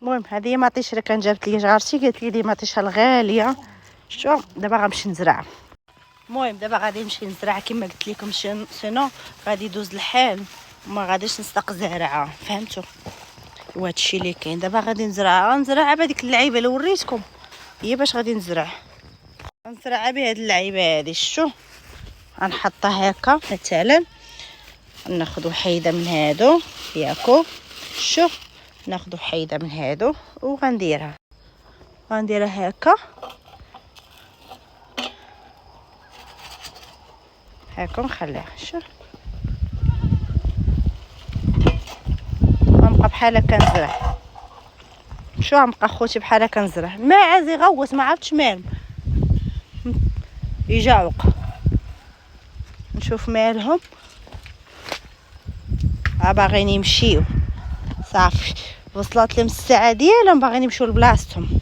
المهم هذه مطيش اللي كان جابت لي جارتي، قالت لي مطيشه الغاليه. شو دابا غنمشي نزرع. المهم دابا غادي نمشي نزرع كما قلت لكم، سينو غادي يدوز الحال وما غاديش نصدق زارعه، فهمتوا؟ وهذا الشيء اللي كاين. دابا غادي نزرع بهذيك اللعيبه اللي وريتكم، هي باش غادي نزرع بهاد اللعيبه هذه. شو غنحطها هكا مثلا، ناخذ حيده من هادو ياكو. شو ناخذ حيده من هادو وغنديرها هكا نخليها. شو غنبقى بحال هكا نزرع. شو غنبقى خوتي بحال هكا نزرع. ما عازي غوت ما عرفتش مالهم يجاوق. نشوف مالهم باغيين يمشيو، صافي وصلت لهم الساعه ديالهم باغيين يمشيو لبلاصتهم.